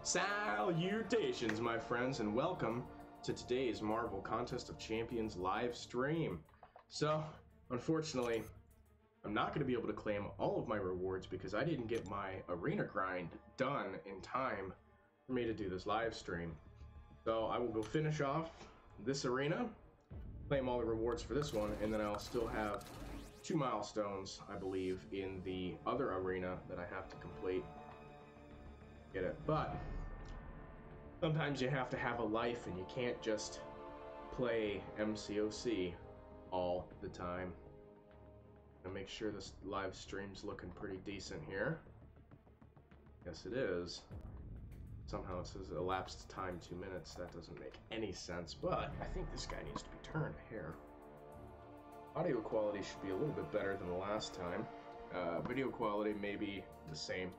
Salutations, my friends, and welcome to today's Marvel Contest of Champions live stream. So, unfortunately, I'm not going to be able to claim all of my rewards because I didn't get my arena grind done in time for me to do this live stream. So I will go finish off this arena, claim all the rewards for this one, and then I'll still have 2 milestones, I believe, in the other arena that I have to complete. Get it? But sometimes you have to have a life and you can't just play MCOC all the time. And make sure this live stream's looking pretty decent here. Yes, it is. Somehow it says elapsed time 2 minutes. That doesn't make any sense, but I think this guy needs to be turned here. Audio quality should be a little bit better than the last time. Video quality may be the same.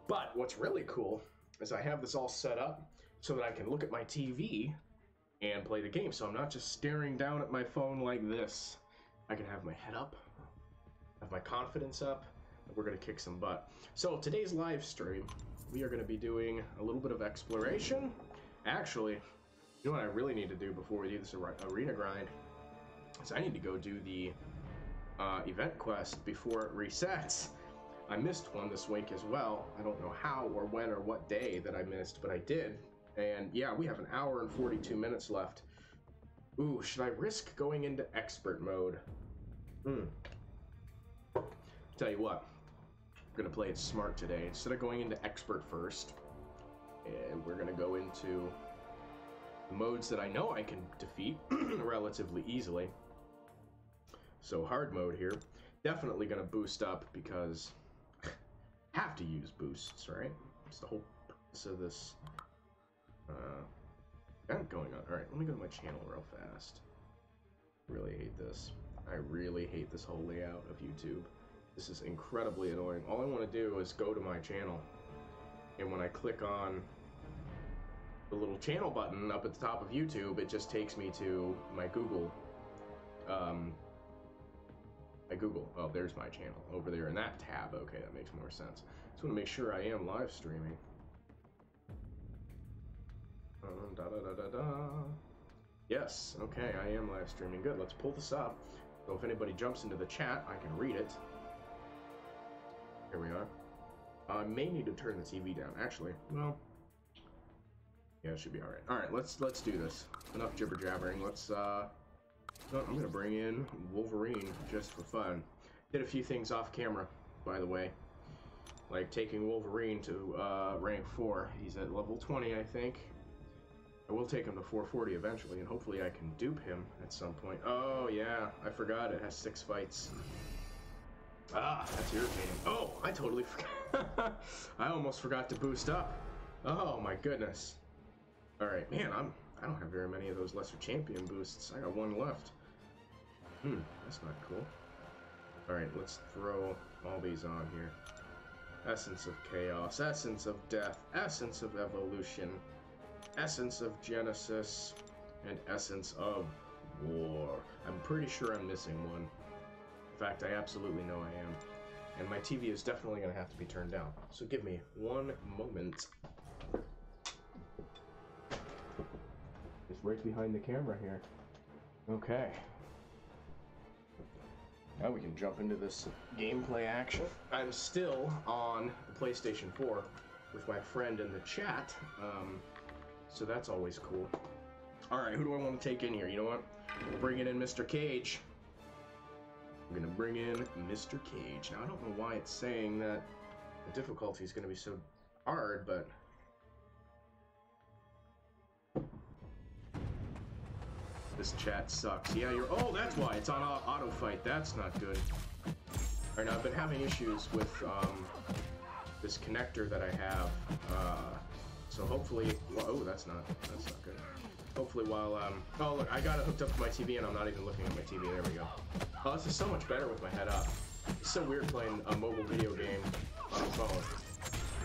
But what's really cool is I have this all set up so that I can look at my TV and play the game. So I'm not just staring down at my phone like this. I can have my head up, have my confidence up, and we're going to kick some butt. So today's live stream, we are going to be doing a little bit of exploration. Actually, you know what I really need to do before we do this arena grind? Is I need to go do the event quest before it resets. I missed one this week as well. I don't know how or when or what day that I missed, but I did. And yeah, we have an hour and 42 minutes left. Ooh, should I risk going into expert mode? Tell you what, I'm gonna play it smart today. Instead of going into expert first, and we're gonna go into the modes that I know I can defeat relatively easily. So hard mode here, definitely gonna boost up because have to use boosts, right? It's the whole purpose of this event going on. Alright, let me go to my channel real fast. Really hate this. I really hate this whole layout of YouTube. This is incredibly annoying. All I want to do is go to my channel, and when I click on the little channel button up at the top of YouTube, it just takes me to my Google. Oh, there's my channel over there in that tab. Okay, that makes more sense. Just want to make sure I am live streaming. Yes, okay, I am live streaming. Good, let's pull this up. So if anybody jumps into the chat, I can read it. Here we are. I may need to turn the TV down. Actually, well, yeah, it should be all right. All right, let's do this. Enough jibber jabbering. Let's no, I'm gonna bring in Wolverine just for fun. Did a few things off camera, by the way, like taking Wolverine to rank 4. He's at level 20, I think. I will take him to 440 eventually, and hopefully I can dupe him at some point. Oh yeah, I forgot it has 6 fights. Ah, that's irritating. Oh, I totally forgot. I almost forgot to boost up. Oh my goodness. All right, man, I don't have very many of those lesser champion boosts. I got 1 left. That's not cool. All right, let's throw all these on here. Essence of chaos, essence of death, essence of evolution, essence of genesis, and essence of war. I'm pretty sure I'm missing one. In fact, I absolutely know I am. And my TV is definitely going to have to be turned down. So give me 1 moment. It's right behind the camera here. Okay. Now we can jump into this gameplay action. I'm still on the PlayStation 4 with my friend in the chat, so that's always cool. Alright, who do I want to take in here? You know what? We're bringing in Mr. Cage. I'm gonna bring in Mr. Cage. Now, I don't know why it's saying that the difficulty is gonna be so hard, but this chat sucks. Yeah, you're... Oh, that's why. It's on auto fight. That's not good. Alright, now I've been having issues with this connector that I have. So hopefully... Oh, that's not good. Hopefully while... Oh, look, I got it hooked up to my TV and I'm not even looking at my TV. There we go. Oh, this is so much better with my head up. It's so weird playing a mobile video game on a phone.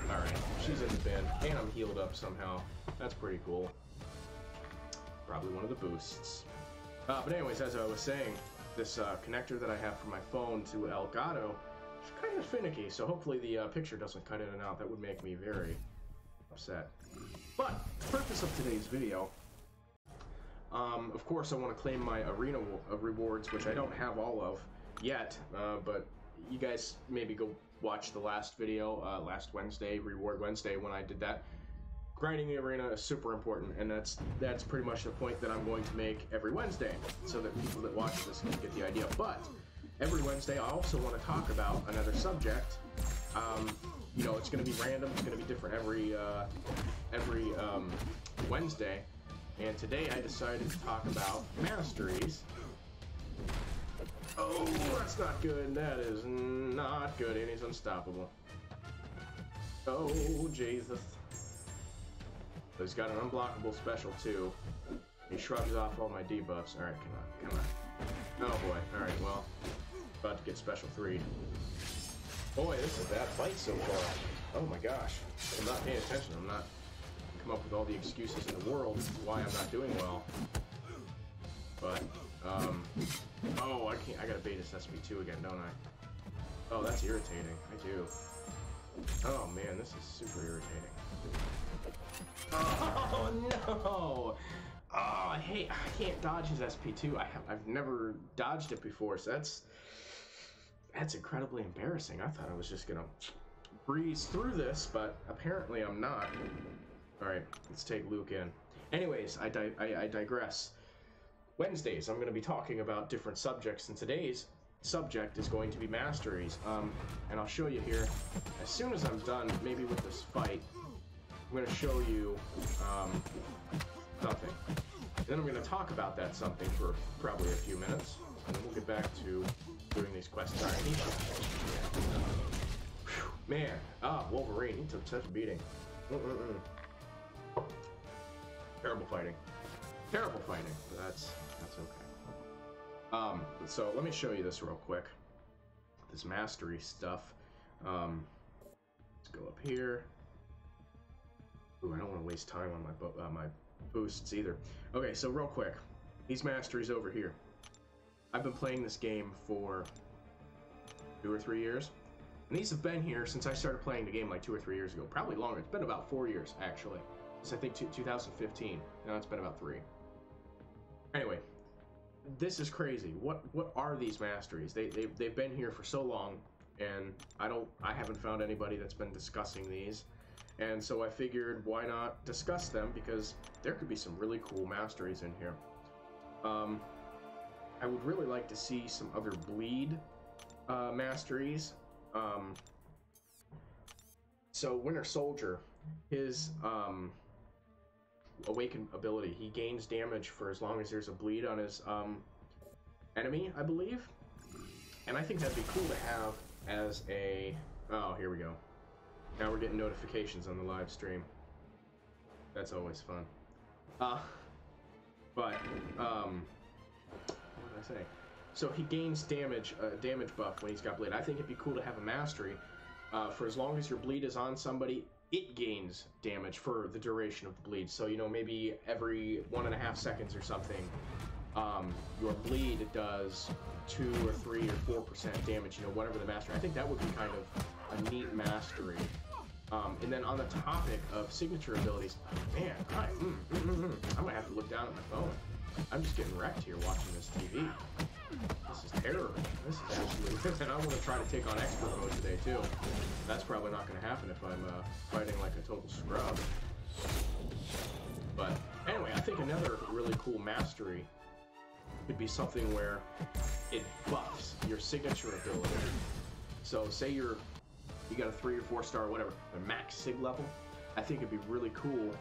Alright, she's in the bin. And I'm healed up somehow. That's pretty cool. Probably one of the boosts. But anyways, as I was saying, this connector that I have from my phone to Elgato is kind of finicky, so hopefully the picture doesn't cut in and out. That would make me very upset. But the purpose of today's video, of course, I want to claim my arena rewards, which I don't have all of yet, but you guys maybe go watch the last video, last Wednesday, Reward Wednesday, when I did that. Grinding the arena is super important, and that's pretty much the point that I'm going to make every Wednesday, so that people that watch this can get the idea. But every Wednesday, I also want to talk about another subject. You know, it's going to be random. It's going to be different every Wednesday. And today, I decided to talk about Masteries. Oh, that's not good. That is not good. And he's unstoppable. Oh, Jesus. But he's got an unblockable special, too. He shrugs off all my debuffs. Alright, come on. Oh, boy. Alright, well. About to get special 3'd. Boy, this is a bad fight so far. Oh, my gosh. I'm not paying attention. I'm not... come up with all the excuses in the world why I'm not doing well. But, oh, I gotta bait his SP2 again, don't I? Oh, that's irritating. I do. Oh, man, this is super irritating. Oh, no! Oh, I can't dodge his SP2. I've never dodged it before, so that's incredibly embarrassing. I thought I was just gonna breeze through this, but apparently I'm not. Alright, let's take Luke in. Anyways, I digress. Wednesdays, I'm going to be talking about different subjects, and today's subject is going to be Masteries. And I'll show you here, as soon as I'm done, maybe with this fight, I'm going to show you something. Then I'm going to talk about that something for probably a few minutes, and then we'll get back to doing these quests. Sorry, man, Wolverine, he took such a beating. Terrible fighting. Terrible fighting, but that's okay. So let me show you this real quick. This mastery stuff. Let's go up here. Ooh, I don't want to waste time on my boosts either. Okay, so real quick, these masteries over here. I've been playing this game for 2 or 3 years. And these have been here since I started playing the game like 2 or 3 years ago. Probably longer. It's been about 4 years, actually. Since I think 2015. Now it's been about 3. Anyway, this is crazy. What are these masteries? They've been here for so long, and I haven't found anybody that's been discussing these. And so I figured, why not discuss them, because there could be some really cool masteries in here. I would really like to see some other bleed masteries. So Winter Soldier, his awakened ability, he gains damage for as long as there's a bleed on his enemy, I believe. And I think that'd be cool to have as a... Oh, here we go. Now we're getting notifications on the live stream. That's always fun. But what did I say? So he gains damage buff when he's got bleed. I think it'd be cool to have a mastery. For as long as your bleed is on somebody, it gains damage for the duration of the bleed. So, you know, maybe every 1.5 seconds or something, your bleed does 2 or 3 or 4% damage, you know, whatever the mastery. I think that would be kind of a neat mastery. And then on the topic of signature abilities, man, I'm gonna have to look down at my phone. I'm just getting wrecked here watching this TV. This is terrible. This is absolutely... And I want to try to take on expert mode today, too. That's probably not going to happen if I'm fighting like a total scrub. But anyway, I think another really cool mastery could be something where it buffs your signature ability. So say you got a 3 or 4 star or whatever, the max sig level. I think it'd be really cool.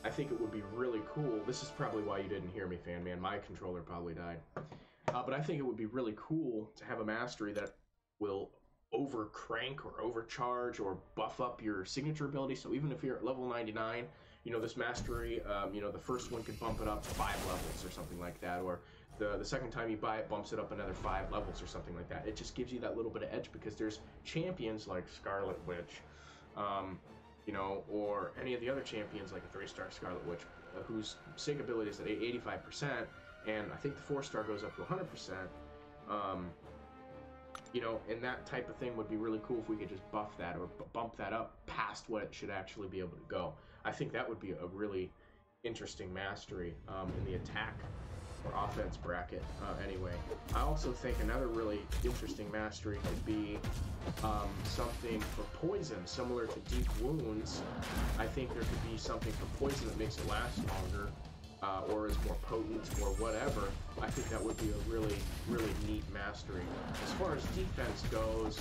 I think it would be really cool. This is probably why you didn't hear me, fan man. My controller probably died. But I think it would be really cool to have a mastery that will overcrank or overcharge or buff up your signature ability. So even if you're at level 99, you know, this mastery, you know, the first one could bump it up 5 levels or something like that. Or the second time you buy it bumps it up another 5 levels or something like that. It just gives you that little bit of edge because there's champions like Scarlet Witch, you know, or any of the other champions like a 3-star Scarlet Witch, whose sig ability is at 85%, and I think the 4-star goes up to 100%. you know, and that type of thing would be really cool if we could just buff that or bump that up past what it should actually be able to go. I think that would be a really interesting mastery in the attack or offense bracket anyway. I also think another really interesting mastery could be something for poison, similar to deep wounds. I think there could be something for poison that makes it last longer, or is more potent, or whatever. I think that would be a really, really neat mastery. As far as defense goes,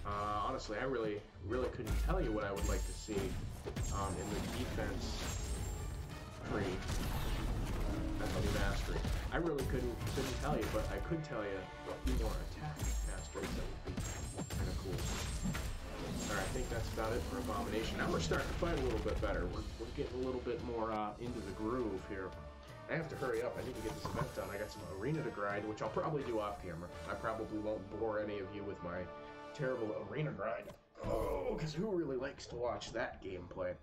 honestly, I really couldn't tell you what I would like to see in the defense tree. That's a new mastery. I really couldn't tell you, but I could tell you a few more attack masteries that would be kind of cool. Alright, I think that's about it for Abomination. Now we're starting to fight a little bit better. We're getting a little bit more into the groove here. I have to hurry up. I need to get this event done. I got some arena to grind, which I'll probably do off camera. I probably won't bore any of you with my terrible arena grind. Oh, because who really likes to watch that gameplay?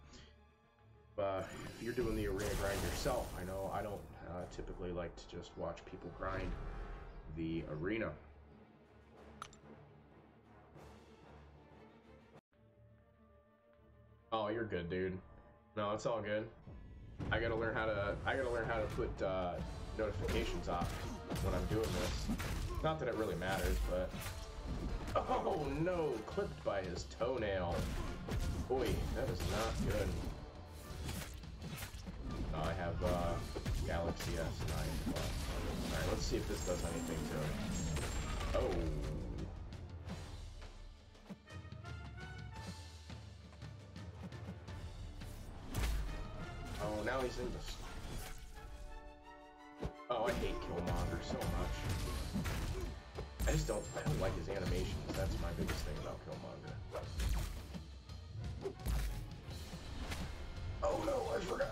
If you're doing the arena grind yourself, I know I don't typically like to just watch people grind the arena. Oh, you're good, dude. No, it's all good. I gotta learn how to put notifications off when I'm doing this. Not that it really matters, but oh no, clipped by his toenail. Boy, that is not good. I have Galaxy S9 Plus. Alright, let's see if this does anything to it. Oh. Oh, now he's in this. Oh, I hate Killmonger so much. I don't like his animations. That's my biggest thing about Killmonger. Oh no, I forgot.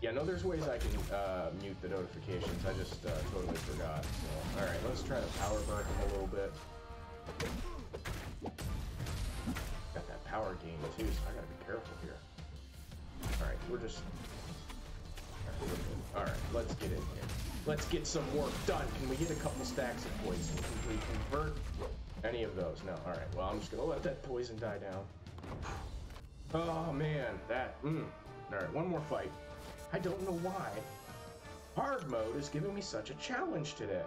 Yeah, no, there's ways I can mute the notifications. I just totally forgot. So, alright, let's try to power burn him a little bit. Got that power gain too, so I gotta be careful here. Alright, we're just... Alright, let's get in here. Let's get some work done. Can we get a couple stacks of poison? Can we convert any of those? No, alright, well, I'm just gonna let that poison die down. Oh, man, that... Alright, one more fight. I don't know why hard mode is giving me such a challenge today.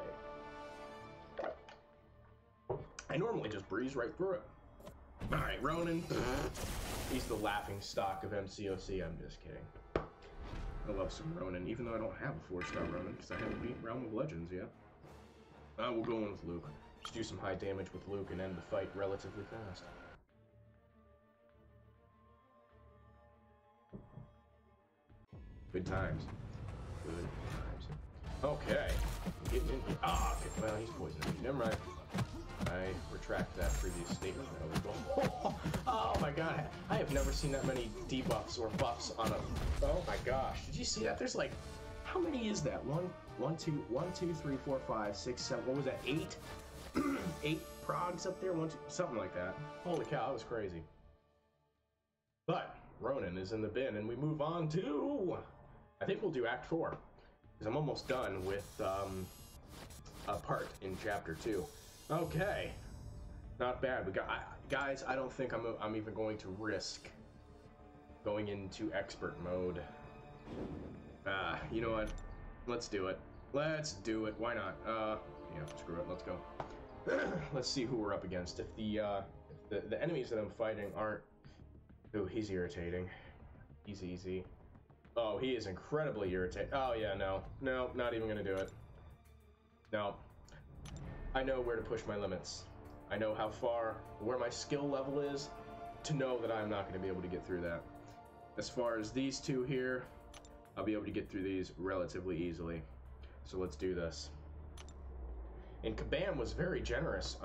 I normally just breeze right through it. Alright, Ronan. He's the laughing stock of MCOC. I'm just kidding. I love some Ronan, even though I don't have a 4-star Ronan, because I haven't beat Realm of Legends yet. We'll go in with Luke. Just do some high damage with Luke and end the fight relatively fast. Good times. Good times. Okay. Getting in here. Ah, okay. Well, he's poisoning me. Never mind. I retract that previous statement. There we go. Oh my god. I have never seen that many debuffs or buffs on a... Oh my gosh. Did you see that? There's like... How many is that? 1, 2, 3, 4, 5, 6, 7... What was that? 8? 8 progs up there? 1, 2... Something like that. Holy cow, that was crazy. But Ronan is in the bin, and we move on to... I think we'll do Act 4, because I'm almost done with a part in Chapter 2. Okay, not bad. We got guys. I don't think I'm even going to risk going into expert mode. You know what? Let's do it. Let's do it. Why not? Yeah, screw it. Let's go. Let's see who we're up against. If the enemies that I'm fighting aren't... Ooh, he's irritating. He's easy. Oh, he is incredibly irritating. Oh, yeah, no. No, not even gonna do it. No. I know where to push my limits. I know where my skill level is, to know that I'm not gonna be able to get through that. As far as these two here, I'll be able to get through these relatively easily. So let's do this. And Kabam was very generous.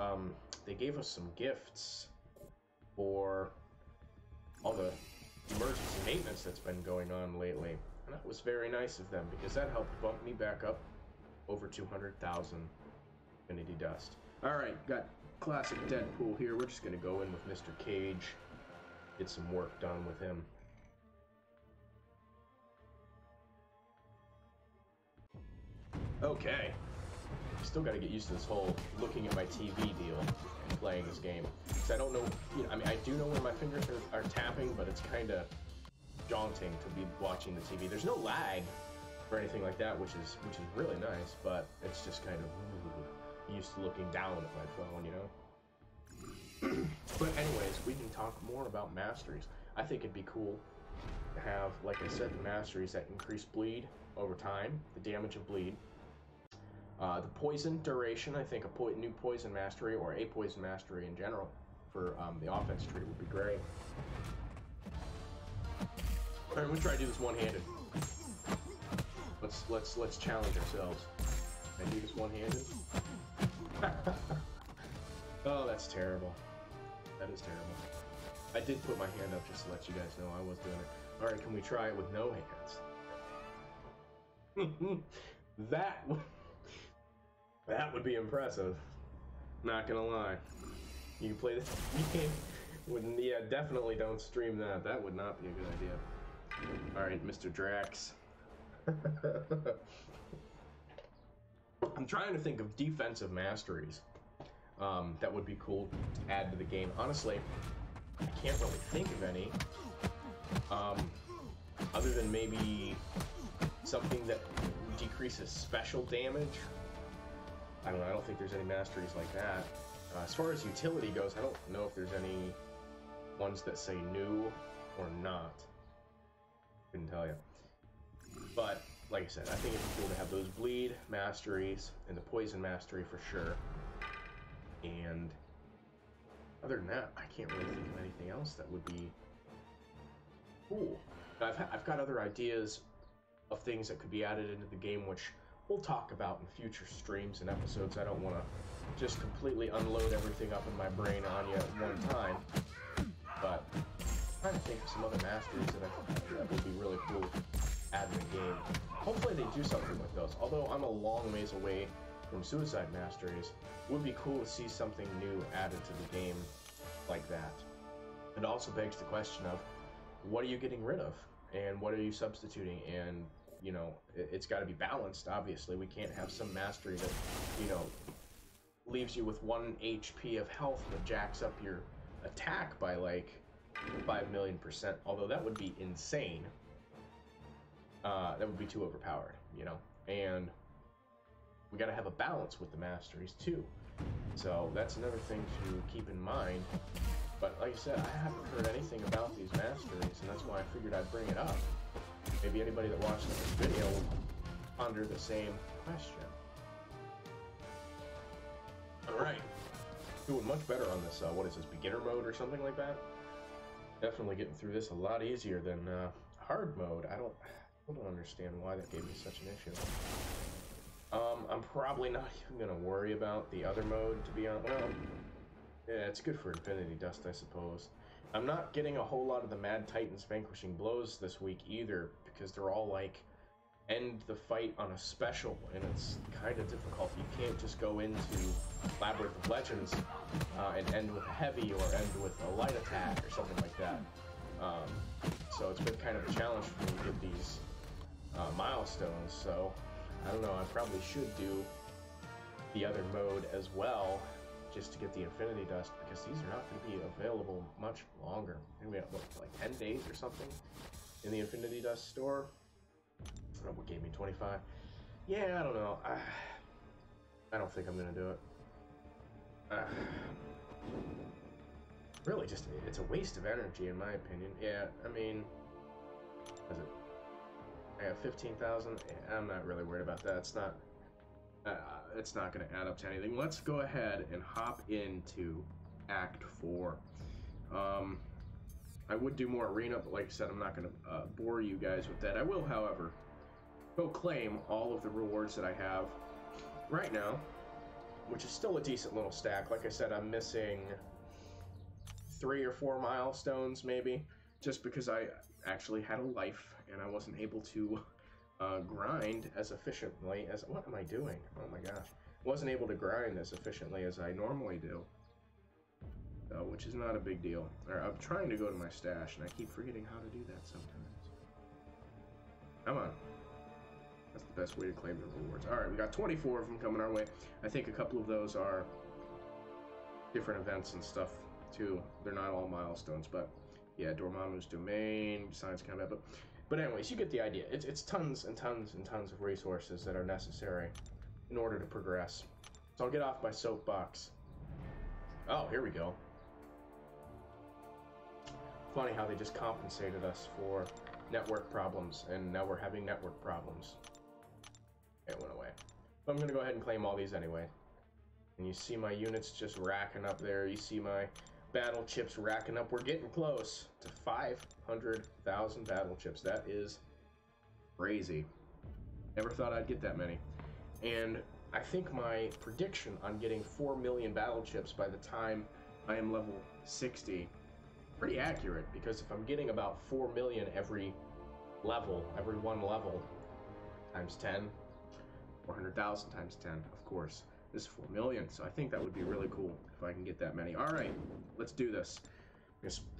They gave us some gifts for all the emergency maintenance that's been going on lately, and that was very nice of them, because that helped bump me back up over 200,000 Infinity Dust. Alright, got classic Deadpool here. We're just gonna go in with Mr. Cage, get some work done with him. Okay. still got to get used to this whole looking at my TV deal and playing this game. So I don't know, you know, I mean, I do know where my fingers are tapping, but it's kind of daunting to be watching the TV. There's no lag or anything like that, which is really nice, but it's just kind of used to looking down at my phone, you know? But anyways, we can talk more about Masteries. I think it'd be cool to have, like I said, the Masteries that increase bleed over time, the damage of bleed. The poison duration, I think a new poison mastery or a poison mastery in general for the offense tree would be great. All right, we'll try to do this one-handed. Let's challenge ourselves. Can I do this one-handed? Oh, that's terrible. That is terrible. I did put my hand up just to let you guys know I was doing it. All right, can we try it with no hands? That would be impressive. Not gonna lie. You can play this game. Yeah, definitely don't stream that. That would not be a good idea. All right, Mr. Drax. I'm trying to think of defensive masteries that would be cool to add to the game. Honestly, I can't really think of any. Other than maybe something that decreases special damage. I don't know, I don't think there's any masteries like that. As far as utility goes, I don't know if there's any ones that say new or not. Couldn't tell you. But, like I said, I think it'd be cool to have those bleed masteries and the poison mastery for sure. And other than that, I can't really think of anything else that would be cool. I've got other ideas of things that could be added into the game, which we'll talk about in future streams and episodes. I don't want to just completely unload everything up in my brain on you at one time. But I'm trying to think of some other masteries that would be really cool to add in the game. Hopefully they do something with those. Although I'm a long ways away from suicide masteries, it would be cool to see something new added to the game like that. It also begs the question of, what are you getting rid of? And what are you substituting? And you know, it's got to be balanced, obviously. We can't have some mastery that, you know, leaves you with 1 HP of health but jacks up your attack by like 5,000,000%. Although that would be insane. That would be too overpowered, you know. And we got to have a balance with the masteries too. So that's another thing to keep in mind. But like I said, I haven't heard anything about these masteries, and that's why I figured I'd bring it up. Maybe anybody that watches this video will ponder the same question. Alright. Doing much better on this, what is this, beginner mode or something like that? Definitely getting through this a lot easier than hard mode. I don't understand why that gave me such an issue. I'm probably not even going to worry about the other mode, to be honest. Well, yeah, it's good for Infinity Dust, I suppose. I'm not getting a whole lot of the Mad Titans Vanquishing Blows this week either, because they're all like, end the fight on a special, and it's kind of difficult. You can't just go into Labyrinth of Legends and end with a heavy or end with a light attack or something like that. So it's been kind of a challenge for me to get these milestones, so I don't know, I probably should do the other mode as well, just to get the Infinity Dust, because these are not going to be available much longer. Maybe what, like 10 days or something in the Infinity Dust store. Oh, what gave me 25? Yeah, I don't know. I don't think I'm going to do it. Really, just it's a waste of energy in my opinion. Yeah, I mean, is it? I have 15,000. Yeah, I'm not really worried about that. It's not going to add up to anything. Let's go ahead and hop into Act 4. I would do more arena, but like I said, I'm not going to bore you guys with that. I will, however, go claim all of the rewards that I have right now, which is still a decent little stack. Like I said, I'm missing 3 or 4 milestones, maybe, just because I actually had a life and I wasn't able to grind as efficiently as... What am I doing? Oh my gosh. Wasn't able to grind as efficiently as I normally do. Which is not a big deal. I'm trying to go to my stash, and I keep forgetting how to do that sometimes. Come on. That's the best way to claim the rewards. All right, we got 24 of them coming our way. I think a couple of those are different events and stuff too. They're not all milestones, but yeah, Dormammu's Domain, Science Combat. But anyways, you get the idea. It's tons and tons and tons of resources that are necessary in order to progress. So I'll get off my soapbox. Oh, here we go. Funny how they just compensated us for network problems, and now we're having network problems. It went away. But I'm going to go ahead and claim all these anyway. And you see my units just racking up there. You see my battle chips racking up. We're getting close to 500,000 battle chips. That is crazy. Never thought I'd get that many. And I think my prediction on getting 4 million battle chips by the time I am level 60, pretty accurate, because if I'm getting about 4 million every level, every one level, times 10, 400,000 times 10, of course, is 4 million. So I think that would be really cool if I can get that many. All right, let's do this.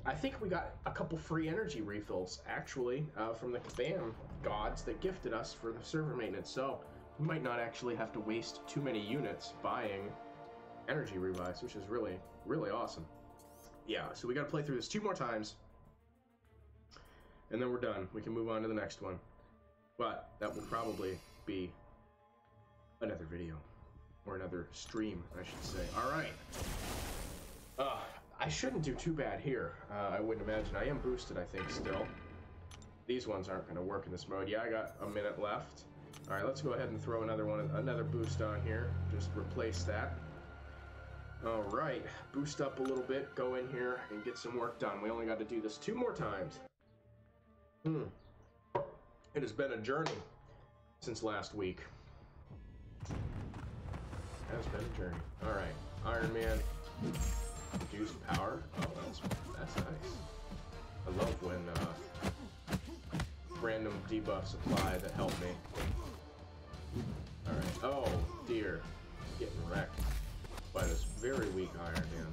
I think we got a couple free energy refills, actually, from the Kabam gods that gifted us for the server maintenance. So we might not actually have to waste too many units buying energy revives, which is really, really awesome. Yeah, so we got to play through this 2 more times, and then we're done. We can move on to the next one. But that will probably be another video, or another stream, I should say. All right. I shouldn't do too bad here. I wouldn't imagine. I am boosted, I think, still. These ones aren't going to work in this mode. Yeah, I got a minute left. All right, let's go ahead and throw another boost on here. Just replace that. All right, boost up a little bit, go in here and get some work done. We only got to do this 2 more times. It has been a journey since last week. It has been a journey. All right, Iron Man, reduced power. Oh, that's nice. I love when random debuffs apply that help me. All right. Oh dear, getting wrecked by this very weak Iron Man.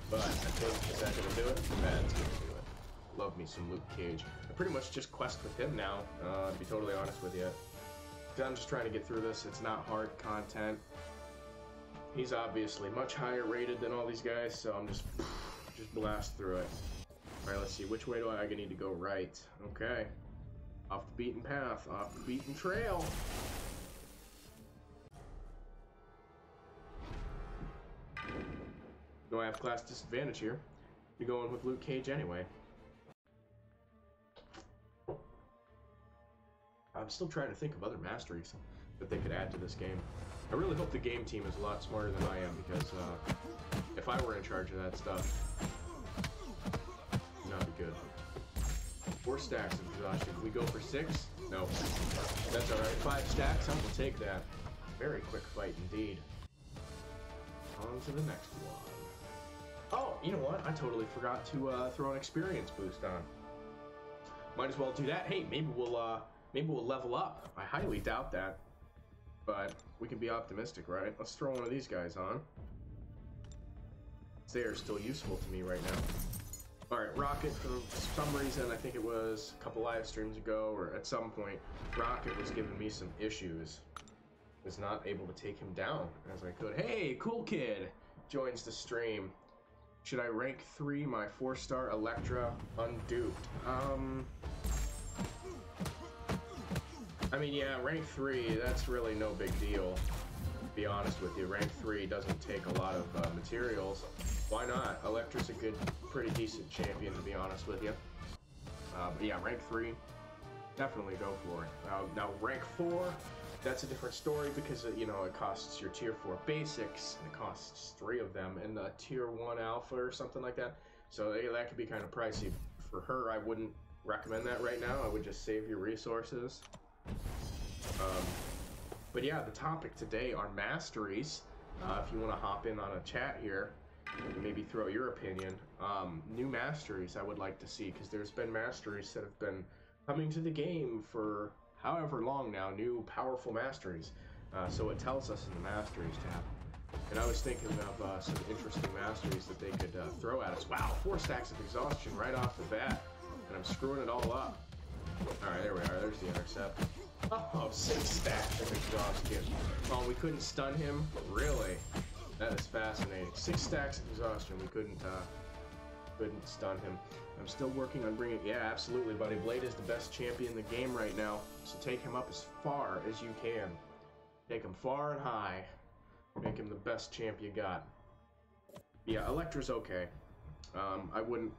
But I think, is that going to do it? That's going to do it. Love me some Luke Cage. I pretty much just quest with him now, to be totally honest with you. I'm just trying to get through this. It's not hard content. He's obviously much higher rated than all these guys, so I'm just blast through it. Alright, let's see. Which way do I need to go? Right. Okay. Off the beaten path. Off the beaten trail. No, I have class disadvantage here. Be going with Luke Cage anyway. I'm still trying to think of other masteries that they could add to this game. I really hope the game team is a lot smarter than I am, because if I were in charge of that stuff, it would not be good. 4 stacks of exhaustion. Can we go for 6? No. That's alright. 5 stacks, I will take that. Very quick fight indeed. On to the next one. Oh, you know what? I totally forgot to throw an experience boost on. Might as well do that. Hey, maybe we'll level up. I highly doubt that, but we can be optimistic, right? Let's throw one of these guys on. They are still useful to me right now. Alright, Rocket, for some reason, I think it was a couple live streams ago, or at some point, Rocket was giving me some issues. Was not able to take him down as I could. Hey, Cool Kid joins the stream. Should I rank 3 my 4-star Electra unduped? I mean, yeah, rank 3, that's really no big deal, to be honest with you. Rank 3 doesn't take a lot of materials. Why not? Electra's a good, pretty decent champion, to be honest with you. But yeah, rank 3, definitely go for it. Now, rank 4, that's a different story, because, you know, it costs your tier 4 basics, and it costs 3 of them, and the tier 1 alpha or something like that. So that could be kind of pricey. For her, I wouldn't recommend that right now. I would just save your resources. But yeah, the topic today are masteries. If you want to hop in on a chat here, and maybe throw your opinion. New masteries I would like to see, because there's been masteries that have been coming to the game for however long now, new powerful masteries. So it tells us in the masteries tab. And I was thinking of some interesting masteries that they could throw at us. Wow, 4 stacks of exhaustion right off the bat, and I'm screwing it all up. Alright, there we are. There's the intercept. Oh, 6 stacks of exhaustion. Oh, we couldn't stun him? Really? That is fascinating. 6 stacks of exhaustion. We couldn't stun him. I'm still working on bringing... Yeah, absolutely, buddy. Blade is the best champion in the game right now, so take him up as far as you can. Take him far and high. Make him the best champ you got. Yeah, Electra's okay. I wouldn't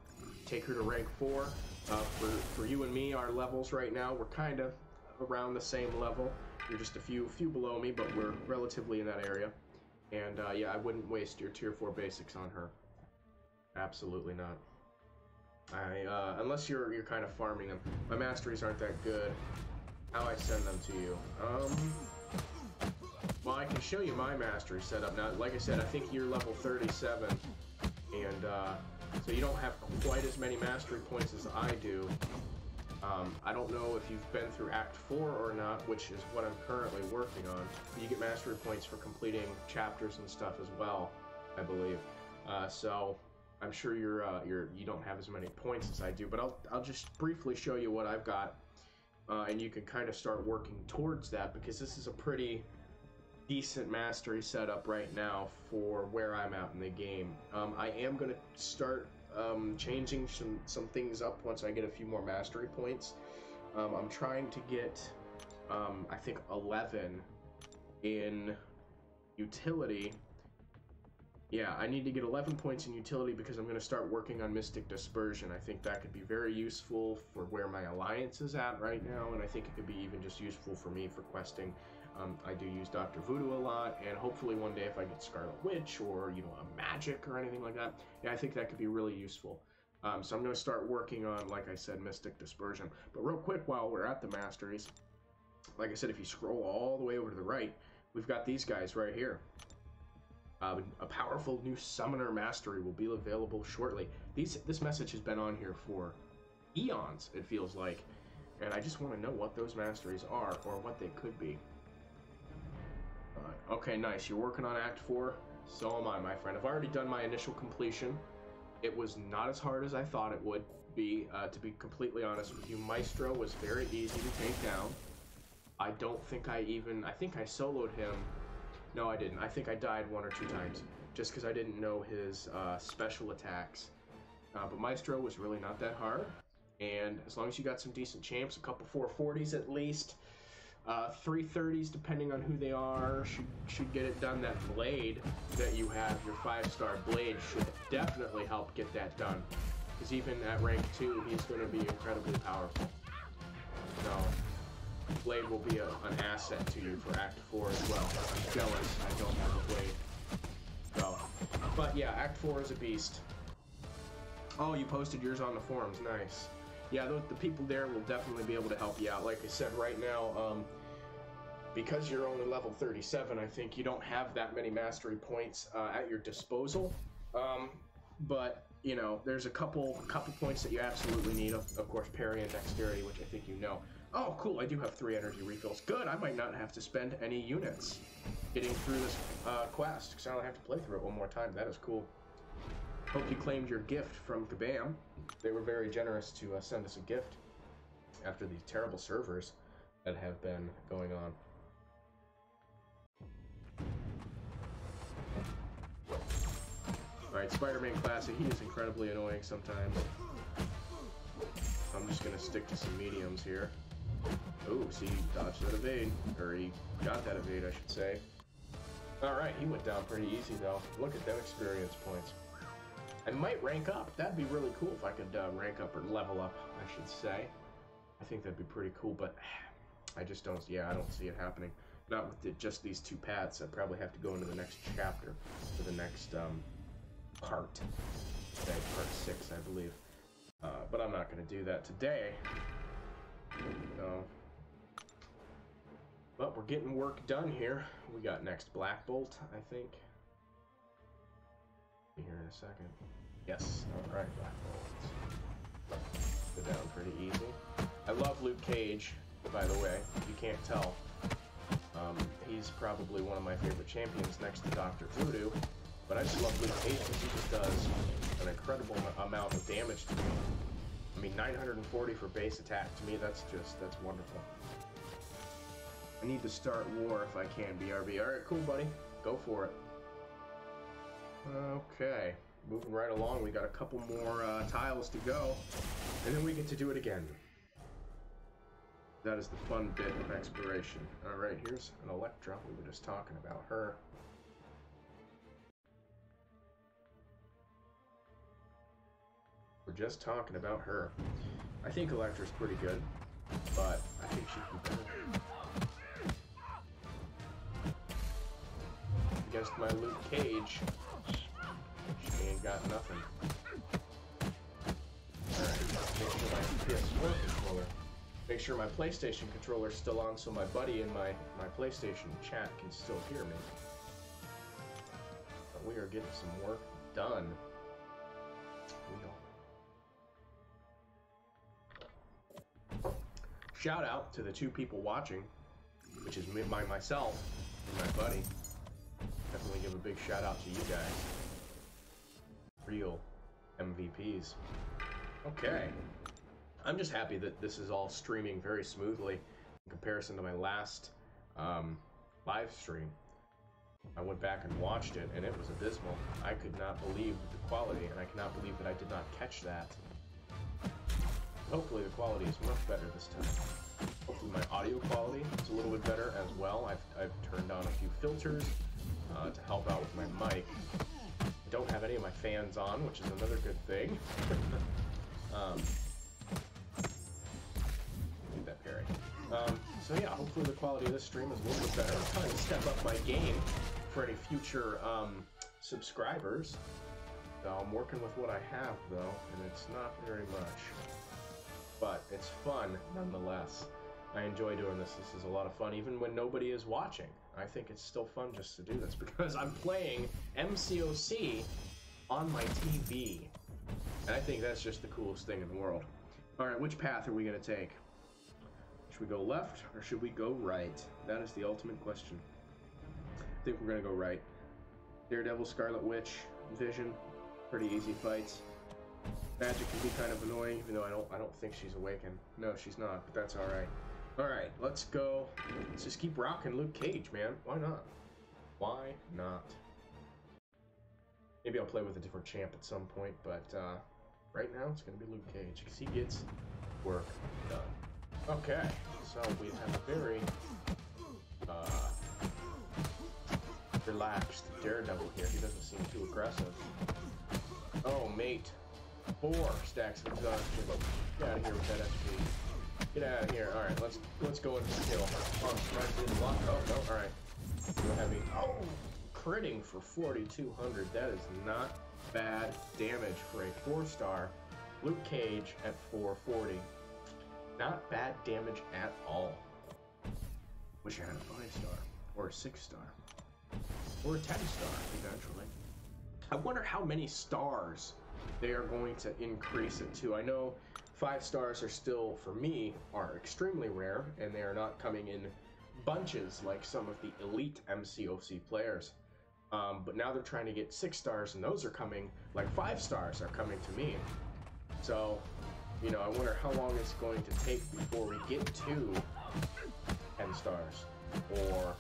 take her to rank 4. For you and me, our levels right now, we're kind of around the same level. You're just a few below me, but we're relatively in that area. And yeah, I wouldn't waste your tier 4 basics on her. Absolutely not. Unless you're kind of farming them. My masteries aren't that good. How I send them to you? Well, I can show you my mastery setup now. Like I said, I think you're level 37, and so you don't have quite as many mastery points as I do. I don't know if you've been through Act 4 or not, which is what I'm currently working on. You get mastery points for completing chapters and stuff as well, I believe. So I'm sure you don't have as many points as I do, but I'll just briefly show you what I've got, and you can kind of start working towards that, because this is a pretty decent mastery setup right now for where I'm at in the game. I am going to start changing some things up once I get a few more mastery points. I'm trying to get, I think, 11 in utility. Yeah, I need to get 11 points in utility because I'm going to start working on Mystic Dispersion. I think that could be very useful for where my alliance is at right now, and I think it could be even just useful for me for questing. I do use Dr. Voodoo a lot, and hopefully one day if I get Scarlet Witch or, you know, a magic or anything like that, yeah, I think that could be really useful. So I'm going to start working on, like I said, Mystic Dispersion. But real quick, while we're at the Masteries, like I said, if you scroll all the way over to the right, we've got these guys right here. A powerful new Summoner Mastery will be available shortly. This message has been on here for eons, it feels like, and I just want to know what those Masteries are, or what they could be. Okay, nice. You're working on Act 4? So am I, my friend. I've already done my initial completion. It was not as hard as I thought it would be, to be completely honest with you. Maestro was very easy to take down. I think I soloed him. No, I didn't. I think I died 1 or 2 times, just because I didn't know his special attacks. But Maestro was really not that hard, and as long as you got some decent champs, a couple 440s at least, 330s depending on who they are, should get it done. That blade that you have, your 5-star blade, should definitely help get that done, because even at rank 2, he's going to be incredibly powerful. So blade will be an asset to you for Act 4 as well. I'm jealous I don't have a blade. So, but yeah, Act 4 is a beast. Oh, you posted yours on the forums. Nice. Yeah, the people there will definitely be able to help you out. Like I said, right now, because you're only level 37, I think you don't have that many mastery points at your disposal. But you know, there's a couple points that you absolutely need. Of course, parry and dexterity, which I think you know. Oh, cool! I do have 3 energy refills. Good. I might not have to spend any units getting through this quest, because I don't have to play through it one more time. That is cool. Hope you claimed your gift from Kabam. They were very generous to send us a gift after these terrible servers that have been going on. Alright, Spider-Man Classic, he is incredibly annoying sometimes. I'm just going to stick to some mediums here. Oh, see, he dodged that evade. Or he got that evade, I should say. Alright, he went down pretty easy though. Look at them experience points. I might rank up. That'd be really cool if I could rank up or level up, I should say. I think that'd be pretty cool, but I just don't, yeah, I don't see it happening. Not with just these 2 paths. I'd probably have to go into the next chapter for the next part. Today, part 6, I believe. But I'm not going to do that today. So, but we're getting work done here. We got next Black Bolt, I think. Be here in a second. Yes, alright, Black Bolt. Go down pretty easy. I love Luke Cage, by the way, if you can't tell. He's probably one of my favorite champions next to Dr. Voodoo, but I just love Luke Cage because he just does an incredible amount of damage to me. I mean, 940 for base attack, to me, that's wonderful. I need to start war if I can, BRB. Alright, cool, buddy. Go for it. Okay. Moving right along. We got a couple more tiles to go. And then we get to do it again. That is the fun bit of exploration. Alright, here's an Electra. We were just talking about her. We're just talking about her. I think Electra's pretty good, but I think she can be better. Against my Luke Cage, she ain't got nothing. Alright, make sure my PS4 controller. Make sure my PlayStation controller's still on so my buddy in my PlayStation chat can still hear me. But we are getting some work done. Shout out to the 2 people watching, which is myself and my buddy. Definitely give a big shout out to you guys. Real MVPs. Okay. I'm just happy that this is all streaming very smoothly in comparison to my last live stream. I went back and watched it, and it was abysmal. I could not believe the quality, and I cannot believe that I did not catch that. Hopefully the quality is much better this time. Hopefully my audio quality is a little bit better as well. I've turned on a few filters to help out with my mic. I don't have any of my fans on, which is another good thing. Need that parry. So yeah, hopefully the quality of this stream is a little bit better. I'm trying to step up my game for any future subscribers. So I'm working with what I have though, and it's not very much. But it's fun nonetheless. I enjoy doing this. This is a lot of fun, even when nobody is watching. I think it's still fun just to do this because I'm playing MCOC on my TV. And I think that's just the coolest thing in the world. Alright, which path are we going to take? Should we go left or should we go right? That is the ultimate question. I think we're going to go right. Daredevil, Scarlet Witch, Vision, pretty easy fights. Magic can be kind of annoying, even though I don't think she's awakened. No, she's not, but that's alright. Alright, let's go. Let's just keep rocking Luke Cage, man. Why not? Why not? Maybe I'll play with a different champ at some point, but right now it's going to be Luke Cage, because he gets work done. Okay, so we have a very relaxed Daredevil here. He doesn't seem too aggressive. Oh, mate. 4 stacks of exhaustion. Get out of here with that SP. Get out of here. Alright, let's go in for kill. Oh, no, alright. Real heavy. Oh, critting for 4,200. That is not bad damage for a 4-star Luke Cage at 440. Not bad damage at all. Wish I had a 5-star. Or a 6-star. Or a 10-star, eventually. I wonder how many stars they are going to increase it to. I know 5 stars are still, for me, are extremely rare, and they are not coming in bunches like some of the elite MCOC players. But now they're trying to get 6 stars, and those are coming, like 5 stars are coming to me. So, you know, I wonder how long it's going to take before we get to 10 stars, or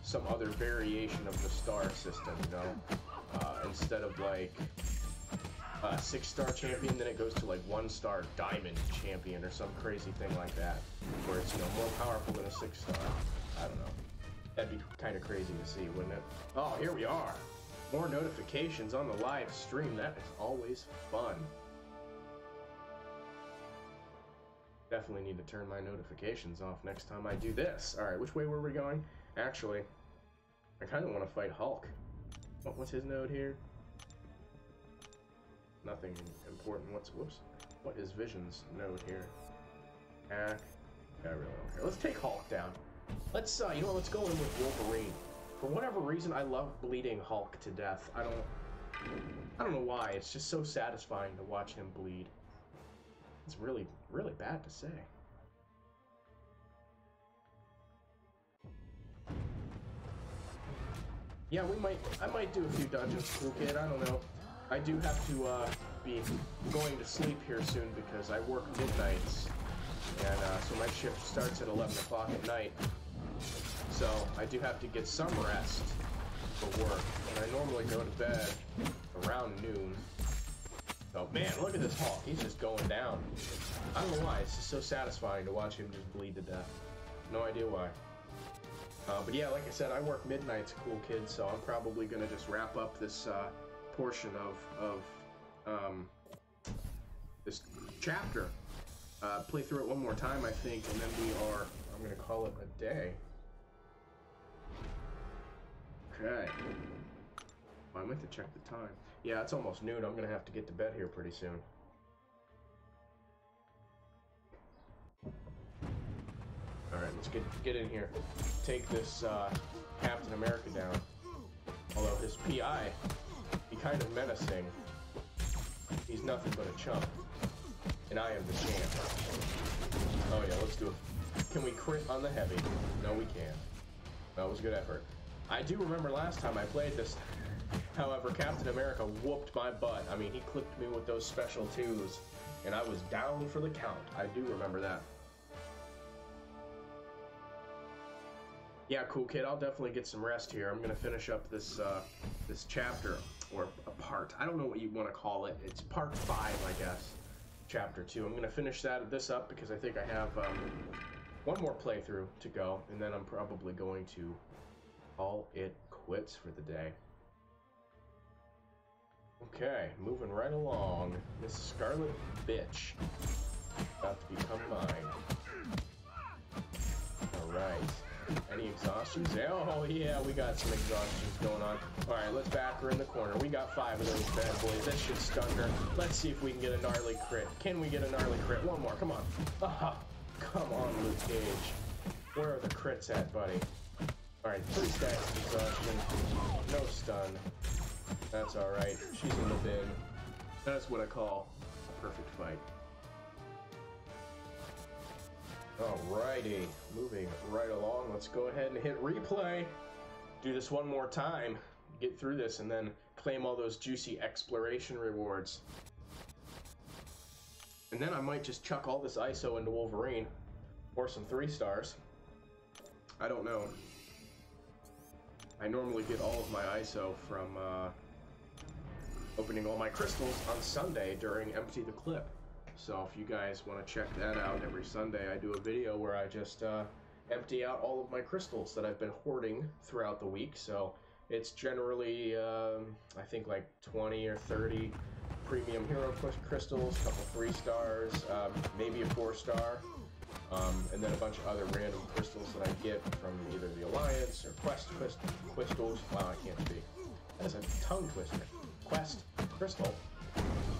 some other variation of the star system, you know? Instead of like a 6-star champion, then it goes to like 1-star diamond champion or some crazy thing like that, where it's, you know, more powerful than a 6-star. I don't know. That'd be kind of crazy to see, wouldn't it? Oh, here we are. More notifications on the live stream. That is always fun. Definitely need to turn my notifications off next time I do this. Alright, which way were we going? Actually, I kind of want to fight Hulk. What's his node here? Nothing important. Whoops. What is Vision's node here? Hack. I really don't care. Let's take Hulk down. Let's, you know what, let's go in with Wolverine. For whatever reason, I love bleeding Hulk to death. I don't know why. It's just so satisfying to watch him bleed. It's really, really bad to say. Yeah, I might do a few dungeons, cool kid, I don't know. I do have to be going to sleep here soon because I work midnights. And so my shift starts at 11 o'clock at night. So I do have to get some rest for work, and I normally go to bed around noon. Oh man, look at this Hulk. He's just going down. I don't know why. It's just so satisfying to watch him just bleed to death. No idea why. But yeah, like I said, I work midnights, cool kid, so I'm probably going to just wrap up this portion of this chapter. Play through it one more time, I think, and then I'm going to call it a day. Okay. I meant to check the time. Yeah, it's almost noon. I'm going to have to get to bed here pretty soon. Alright, let's get in here. Take this Captain America down. Although his PI, he kind of menacing. He's nothing but a chump. And I am the champ. Oh yeah, let's do it. Can we crit on the heavy? No, we can't. That was a good effort. I do remember last time I played this, however, Captain America whooped my butt. I mean, he clipped me with those special twos, and I was down for the count. I do remember that. Yeah, cool kid. I'll definitely get some rest here. I'm gonna finish up this this chapter, or a part. I don't know what you want to call it. It's part 5, I guess. Chapter 2. I'm gonna finish this up because I think I have one more playthrough to go, and then I'm probably going to call it quits for the day. Okay, moving right along. Miss Scarlet Bitch about to become mine. All right. Any exhaustions? Oh, yeah, we got some exhaustions going on. All right, let's back her in the corner. We got 5 of those bad boys. That should stun her. Let's see if we can get a gnarly crit. Can we get a gnarly crit? One more. Come on. Aha. Come on, Luke Cage. Where are the crits at, buddy? All right, 3 stacks of exhaustion. No stun. That's all right. She's in the bin. That's what I call a perfect fight. Alrighty, moving right along. Let's go ahead and hit replay. Do this one more time. Get through this and then claim all those juicy exploration rewards. And then I might just chuck all this ISO into Wolverine. Or some 3 stars. I don't know. I normally get all of my ISO from opening all my crystals on Sunday during Empty the Clip. So if you guys want to check that out, every Sunday I do a video where I just empty out all of my crystals that I've been hoarding throughout the week. So it's generally, I think like 20 or 30 premium hero crystals, a couple 3 stars, maybe a 4 star, and then a bunch of other random crystals that I get from either the Alliance or Quest crystals. Wow, I can't speak. That's a tongue twister. Quest crystal.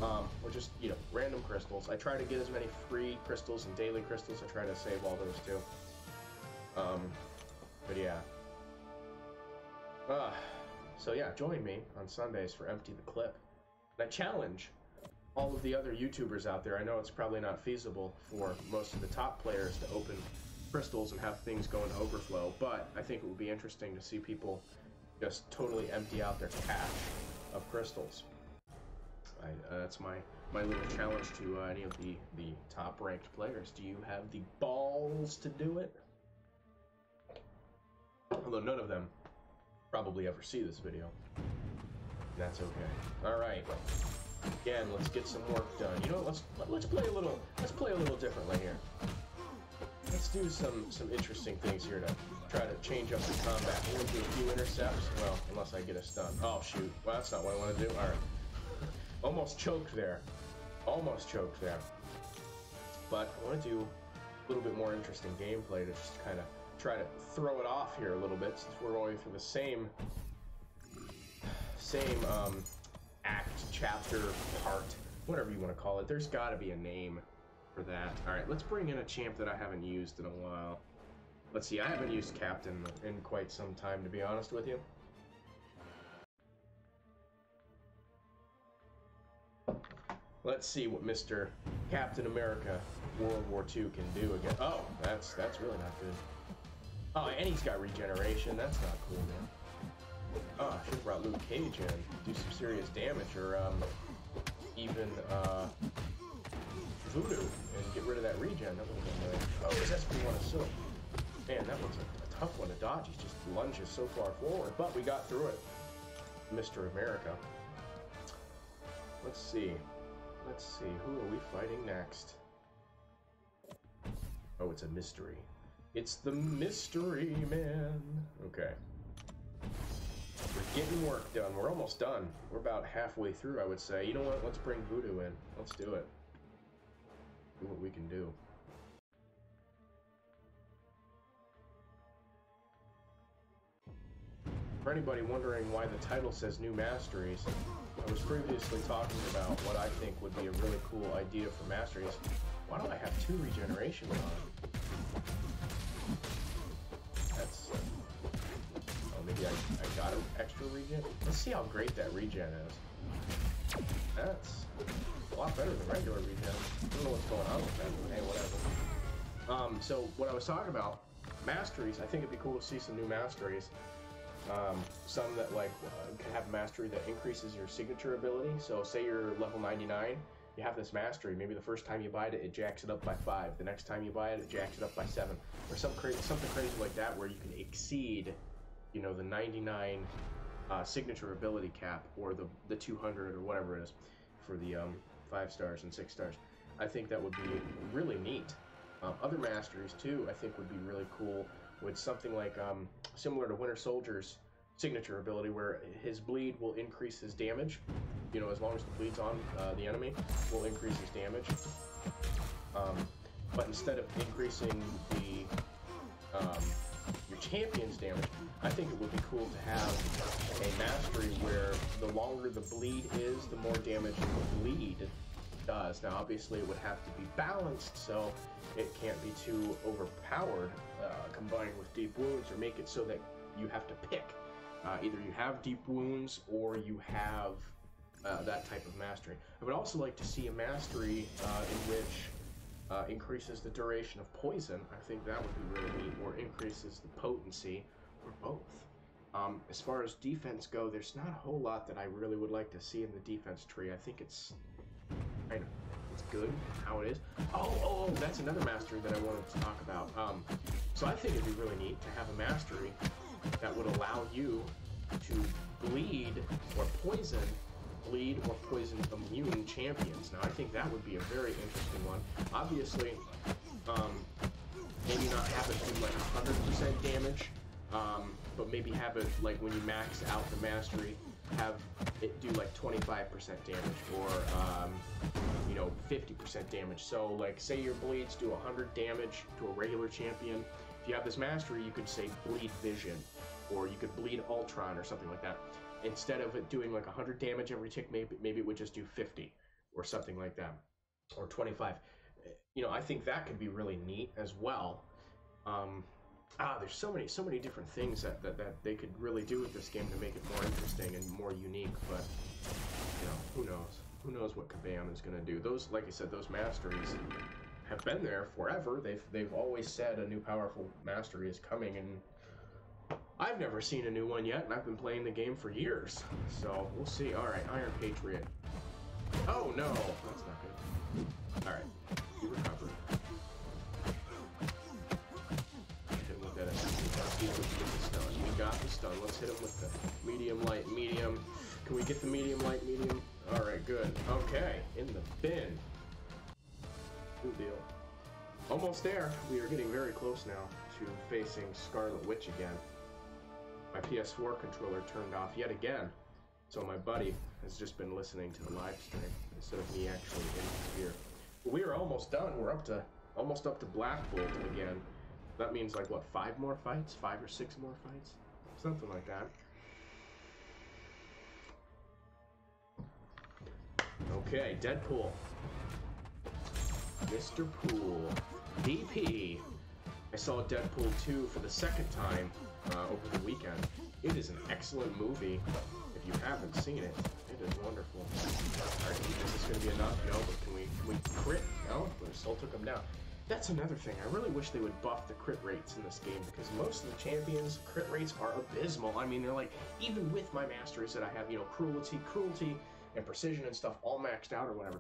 Or just, you know, random crystals. I try to get as many free crystals and daily crystals. I try to save all those too. But yeah. So yeah, join me on Sundays for Empty the Clip. And I challenge all of the other YouTubers out there. I know it's probably not feasible for most of the top players to open crystals and have things go into overflow, but I think it would be interesting to see people just totally empty out their cache of crystals. That's my little challenge to any of the top ranked players. Do you have the balls to do it? Although none of them probably ever see this video. That's okay. All right. Again, let's get some work done. You know what? Let's play a little differently here. Let's do some interesting things here to try to change up the combat. We're gonna do a few intercepts. Well, unless I get a stun. Oh shoot. Well, that's not what I want to do. All right. Almost choked there. Almost choked there. But I want to do a little bit more interesting gameplay to just kind of try to throw it off here a little bit, since we're going through the same act, chapter, part, whatever you want to call it. There's got to be a name for that. All right, let's bring in a champ that I haven't used in a while. Let's see, I haven't used Captain in quite some time, to be honest with you. Let's see what Mr. Captain America World War II can do again. Oh, that's really not good. Oh, and he's got regeneration. That's not cool, man. Oh, I should have brought Luke Cage in. Do some serious damage, or even Voodoo and get rid of that regen. That would have been nice. Oh, his SP1 is silk. Man, that was a tough one to dodge. He just lunges so far forward, but we got through it. Mr. America. Let's see. Let's see. Who are we fighting next? Oh, it's a mystery. It's the Mystery Man. Okay. We're getting work done. We're almost done. We're about halfway through, I would say. You know what? Let's bring Voodoo in. Let's do it. See what we can do. For anybody wondering why the title says New Masteries, I was previously talking about what I think would be a really cool idea for Masteries. Why do I have 2 regenerations on? That's... oh, maybe I got an extra regen? Let's see how great that regen is. That's a lot better than regular regen. I don't know what's going on with that, but hey, whatever. So what I was talking about, Masteries, I think it'd be cool to see some new Masteries. Some that like can have mastery that increases your signature ability. So say you're level 99, you have this mastery. Maybe the first time you buy it, it jacks it up by 5. The next time you buy it, it jacks it up by 7, or something crazy like that, where you can exceed, you know, the 99 signature ability cap, or the 200 or whatever it is for the 5 stars and 6 stars. I think that would be really neat. Other masteries too, I think would be really cool. With something like similar to Winter Soldier's signature ability, where his bleed will increase his damage. You know, as long as the bleed's on the enemy, will increase his damage. But instead of increasing the your champion's damage, I think it would be cool to have a mastery where the longer the bleed is, the more damage the bleed does. Now, obviously, it would have to be balanced, so it can't be too overpowered, combined with deep wounds, or make it so that you have to pick. Either you have deep wounds or you have that type of mastery. I would also like to see a mastery in which increases the duration of poison. I think that would be really neat, or increases the potency, or both. As far as defense go, there's not a whole lot that I really would like to see in the defense tree. I think it's kind of good how it is. Oh, that's another mastery that I wanted to talk about. So I think it'd be really neat to have a mastery that would allow you to bleed or poison immune champions. Now, I think that would be a very interesting one. Obviously, maybe not have it do like 100% damage, but maybe have it like when you max out the mastery, have it do like 25% damage, or you know, 50% damage. So like, say your bleeds do 100 damage to a regular champion. If you have this mastery, you could say bleed vision, or you could bleed Ultron, or something like that. Instead of it doing like 100 damage every tick, maybe it would just do 50 or something like that, or 25. You know, I think that could be really neat as well. There's so many different things that they could really do with this game to make it more interesting and more unique. But you know, who knows? Who knows what Kabam is going to do? Those, like I said, those masteries have been there forever. They've always said a new powerful mastery is coming, and I've never seen a new one yet, and I've been playing the game for years. So we'll see. All right, Iron Patriot. Oh no, that's not good. All right, he recovered. We got the stun. Let's hit him with the medium, light, medium. Can we get the medium, light, medium? Alright, good. Okay, in the bin. Good deal. Almost there. We are getting very close now to facing Scarlet Witch again. My PS4 controller turned off yet again, so my buddy has just been listening to the live stream instead of me actually in here. We are almost done. We're almost up to Black Bolt again. That means like what, 5 more fights? 5 or 6 more fights? Something like that. Okay, Deadpool. Mr. Pool. DP. I saw Deadpool 2 for the second time over the weekend. It is an excellent movie. If you haven't seen it, it is wonderful. Alright, is this going to be enough? No, but can we crit? No, but it still took him down. That's another thing. I really wish they would buff the crit rates in this game, because most of the champions' crit rates are abysmal. I mean, they're like, even with my masteries that I have, you know, cruelty, and precision and stuff all maxed out or whatever,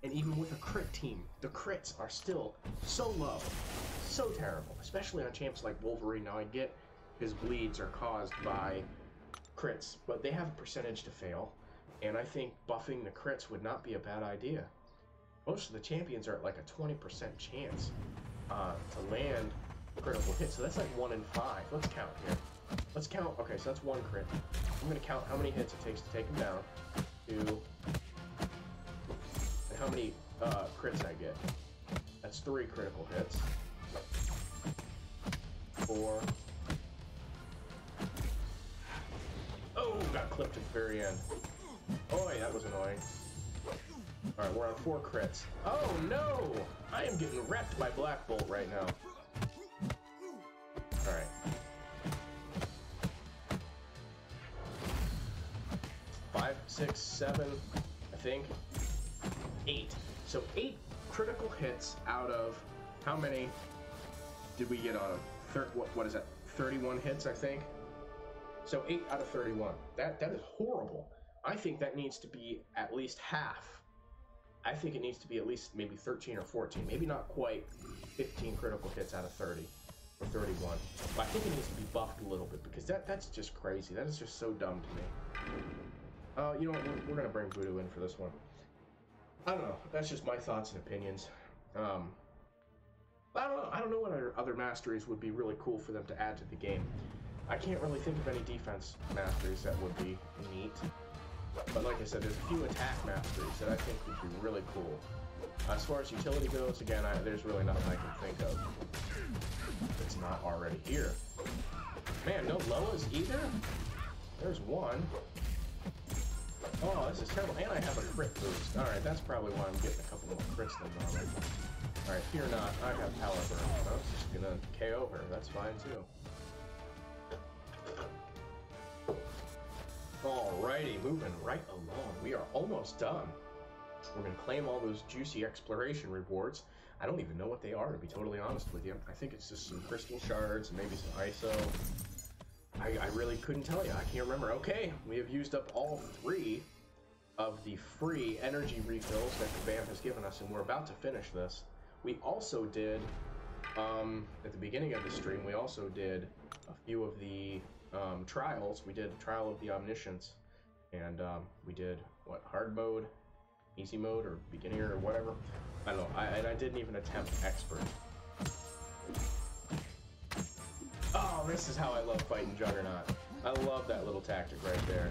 And even with a crit team, the crits are still so low. So terrible. Especially on champs like Wolverine. Now I get his bleeds are caused by crits, but they have a percentage to fail. And I think buffing the crits would not be a bad idea. Most of the champions are at like a 20% chance to land critical hits. So that's like 1 in 5. Let's count here. Let's count. Okay, so that's 1 crit. I'm going to count how many hits it takes to take him down. 2. And how many crits I get. That's 3 critical hits. 4. Oh, got clipped at the very end. Oh, that was annoying. Alright, we're on 4 crits. Oh no! I am getting wrecked by Black Bolt right now. Alright. 5, 6, 7, I think. 8. So 8 critical hits out of how many did we get on him? What is that? 31 hits, I think. So 8 out of 31. That is horrible. I think that needs to be at least half. I think it needs to be at least maybe 13 or 14. Maybe not quite 15 critical hits out of 30 or 31. But I think it needs to be buffed a little bit because that's just crazy. That is just so dumb to me. You know what? We're going to bring Voodoo in for this one. I don't know. That's just my thoughts and opinions. I don't know. I don't know what other masteries would be really cool for them to add to the game. I can't really think of any defense masteries that would be neat. But like I said, there's a few attack masteries that I think would be really cool. As far as utility goes, again, there's really nothing I can think of that's not already here. Man, no Loas either? There's one. Oh, this is terrible. And I have a crit boost. Alright, that's probably why I'm getting a couple more crits than normal. Alright, fear not. I have power burn. I was just gonna KO her. That's fine too. Alrighty, moving right along. We are almost done. We're going to claim all those juicy exploration rewards. I don't even know what they are, to be totally honest with you. I think it's just some crystal shards and maybe some ISO. I really couldn't tell you. I can't remember. Okay, we have used up all 3 of the free energy refills that Kabam has given us, and we're about to finish this. We also did, at the beginning of the stream, we also did a few of the trials. We did Trial of the Omniscience, and we did, what, hard mode, easy mode, or beginner, or whatever. I don't know, and I didn't even attempt expert. Oh, this is how I love fighting Juggernaut. I love that little tactic right there.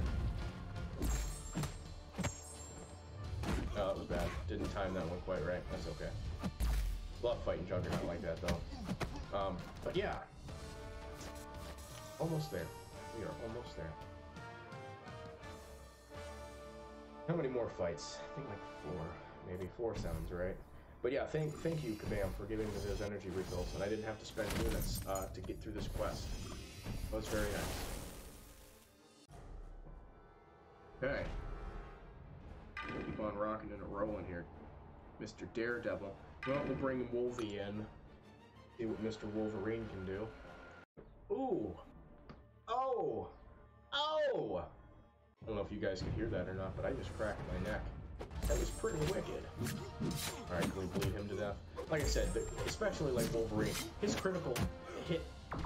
Oh, that was bad. Didn't time that one quite right. That's okay. Love fighting Juggernaut like that, though. But yeah. Almost there. We are almost there. How many more fights? I think like 4. Maybe 4 sounds right. But yeah, thank you, Kabam, for giving me those energy refills, and I didn't have to spend units to get through this quest. That was very nice. Okay. Keep on rocking and rolling here. Mr. Daredevil. Well, we'll bring Wolvie in. See what Mr. Wolverine can do. Ooh! Oh! Oh! I don't know if you guys can hear that or not, but I just cracked my neck. That was pretty wicked. Alright, can we bleed him to death? Like I said, especially like Wolverine, his critical hit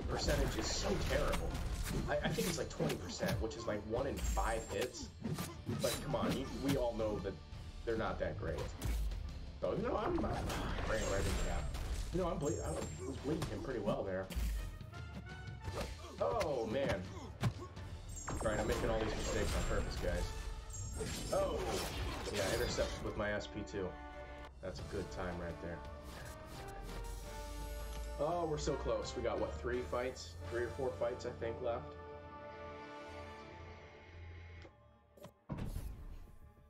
percentage is so terrible. I think it's like 20%, which is like 1 in 5 hits. But come on, we all know that they're not that great. So, you know, I'm ran right into that. You know, I was bleeding him pretty well there. Oh, man. Alright, I'm making all these mistakes on purpose, guys. Oh! Yeah, intercepted with my SP2. That's a good time right there. Oh, we're so close. We got, what, 3 fights? 3 or 4 fights, I think, left.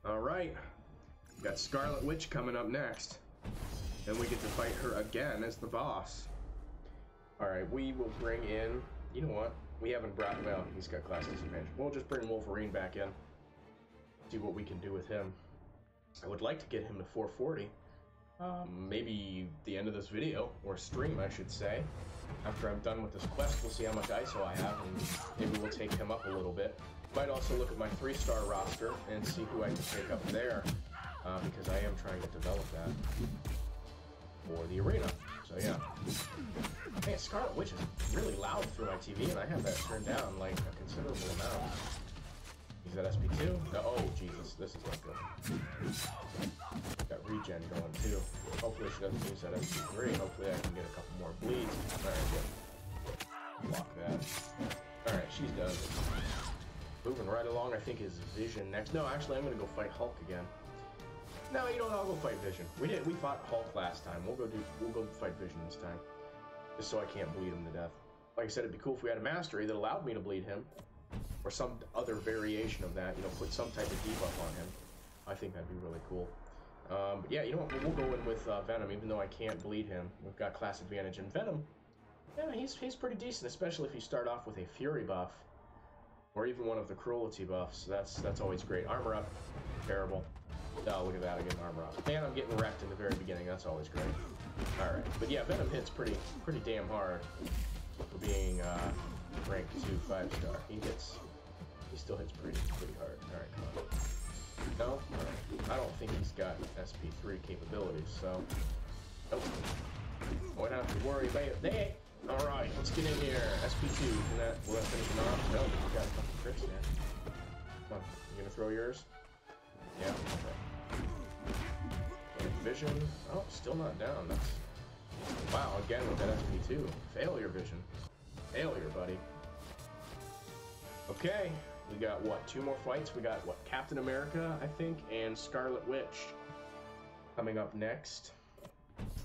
Alright. Got Scarlet Witch coming up next. Then we get to fight her again as the boss. Alright, we will bring in... You know what? We haven't brought... Well, he's got class disadvantage. We'll just bring Wolverine back in. See what we can do with him. I would like to get him to 440. Maybe the end of this video, or stream, I should say. After I'm done with this quest, we'll see how much ISO I have, and maybe we'll take him up a little bit. Might also look at my 3-star roster and see who I can take up there. because I am trying to develop that for the arena. So yeah. Man, Scarlet Witch is really loud through my TV, and I have that turned down like a considerable amount. Is that SP2? No, oh, Jesus, this is not good. Got regen going, too. Hopefully she doesn't use that SP3. Hopefully I can get a couple more bleeds. Alright, good. Block that. Alright, she's done. Moving right along, I think is Vision next. No, actually, I'm gonna go fight Hulk again. No, you know what? I'll go fight Vision. We fought Hulk last time. We'll go fight Vision this time. Just so I can't bleed him to death. Like I said, it'd be cool if we had a mastery that allowed me to bleed him. Or some other variation of that, you know, put some type of debuff on him. I think that'd be really cool. But yeah, you know what, we'll go in with Venom, even though I can't bleed him. We've got class advantage, and Venom, yeah, he's pretty decent, especially if you start off with a Fury buff. Or even one of the Cruelty buffs. That's always great. Armor up, terrible. Oh, look at that, I get armor up. And I'm getting wrecked in the very beginning, that's always great. Alright, but yeah, Venom hits pretty damn hard for being ranked 2 5-star. He still hits pretty hard. Alright, come on. No? Alright. I don't think he's got SP3 capabilities, so... Nope. Won't have to worry about it. Alright, let's get in here. SP2, will that finish him off? No, but you got a couple tricks there. Come on, you gonna throw yours? Yeah, okay. And Vision. Oh, still not down. That's... Wow, again with that SP2. Failure, Vision. Failure, buddy. Okay. We got, what, 2 more fights? We got, what, Captain America, I think, and Scarlet Witch coming up next.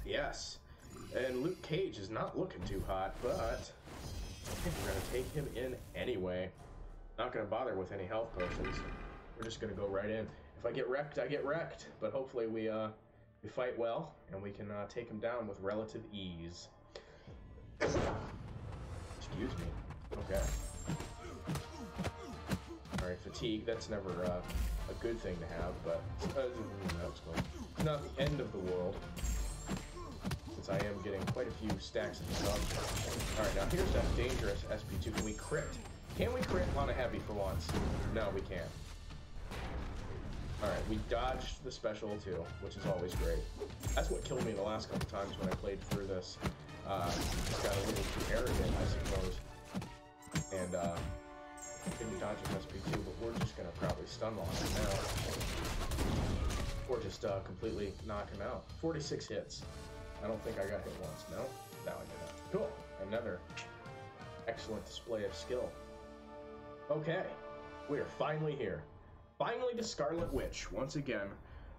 Yes. And Luke Cage is not looking too hot, but I think we're going to take him in anyway. Not going to bother with any health potions. We're just going to go right in. If I get wrecked, I get wrecked. But hopefully we fight well, and we can take him down with relative ease. Excuse me. Okay. Alright, fatigue, that's never a good thing to have, but that's cool. Not the end of the world, since I am getting quite a few stacks of stuff. Alright, now here's that dangerous SP2. Can we crit? Can we crit on a heavy for once? No, we can't. Alright, we dodged the special too, which is always great. That's what killed me the last couple times when I played through this. Just got a little too arrogant, I suppose. And, didn't dodge an SP2, but we're just gonna probably stun lock him now. Or just completely knock him out. 46 hits. I don't think I got hit once. No? No, I did not. Cool. Another excellent display of skill. Okay. We are finally here. Finally to Scarlet Witch, once again,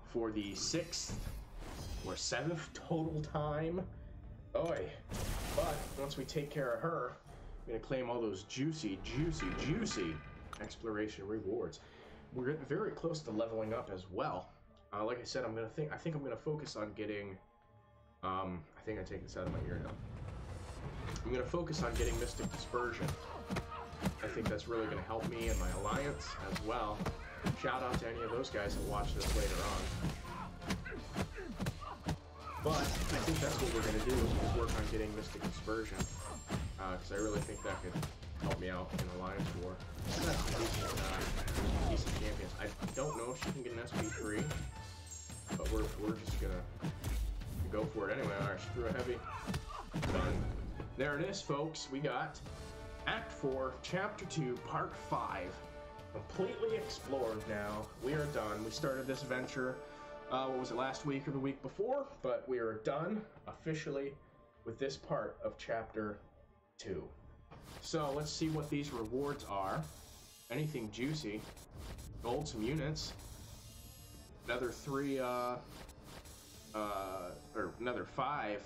for the 6th or 7th total time. Oy. But once we take care of her, I'm gonna claim all those juicy exploration rewards. We're getting very close to leveling up as well. Like I said, I think I'm gonna focus on getting. I think I take this out of my ear now. I'm gonna focus on getting Mystic Dispersion. I think that's really gonna help me and my alliance as well. Shout out to any of those guys that watch this later on. But I think that's what we're gonna do is work on getting Mystic Dispersion. Because I really think that could help me out in Alliance War. That's decent champions. I don't know if she can get an SP3, but we're just gonna go for it anyway. Alright, she threw a heavy. Done. There it is, folks. We got Act 4, Chapter 2, Part 5. Completely explored now. We are done. We started this venture, what was it, last week or the week before? But we are done officially with this part of Chapter 2. So let's see what these rewards are. Anything juicy. Gold, some units. Another 3, or another 5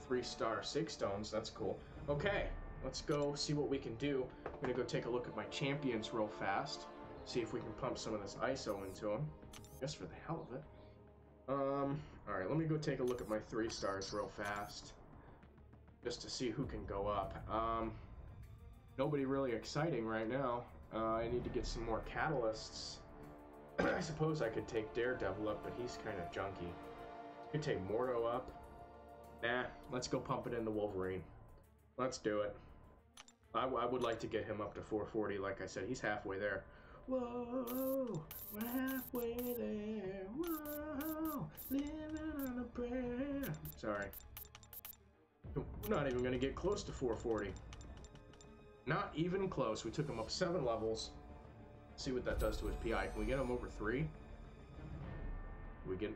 3-star 6 stones. That's cool. Okay, let's go see what we can do. I'm gonna go take a look at my champions real fast. See if we can pump some of this ISO into them. Just for the hell of it. Alright, let me go take a look at my 3 stars real fast. Just to see who can go up. Nobody really exciting right now. I need to get some more catalysts. I suppose I could take Daredevil up, but he's kind of junky. Could take Mordo up. Nah, let's go pump it into Wolverine. Let's do it. I would like to get him up to 440, like I said. He's halfway there. Whoa, we're halfway there. Whoa, living on a prayer. Sorry. We're not even going to get close to 440. Not even close. We took him up 7 levels. See what that does to his PI. Can we get him over 3? We get...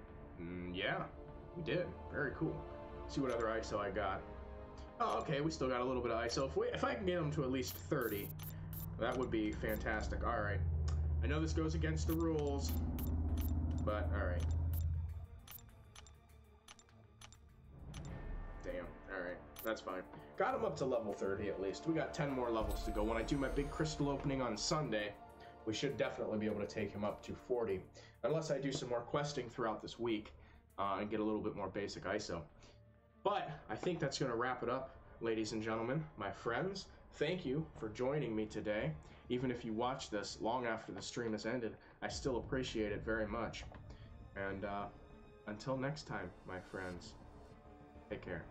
yeah, we did. Very cool. See what other ISO I got. Oh, okay, we still got a little bit of ISO. If I can get him to at least 30, that would be fantastic. Alright. I know this goes against the rules, but alright. Damn. Alright. That's fine. Got him up to level 30 at least. We got 10 more levels to go. When I do my big crystal opening on Sunday, we should definitely be able to take him up to 40. Unless I do some more questing throughout this week and get a little bit more basic ISO. But I think that's going to wrap it up, ladies and gentlemen, my friends. Thank you for joining me today. Even if you watch this long after the stream has ended, I still appreciate it very much. And until next time, my friends, take care.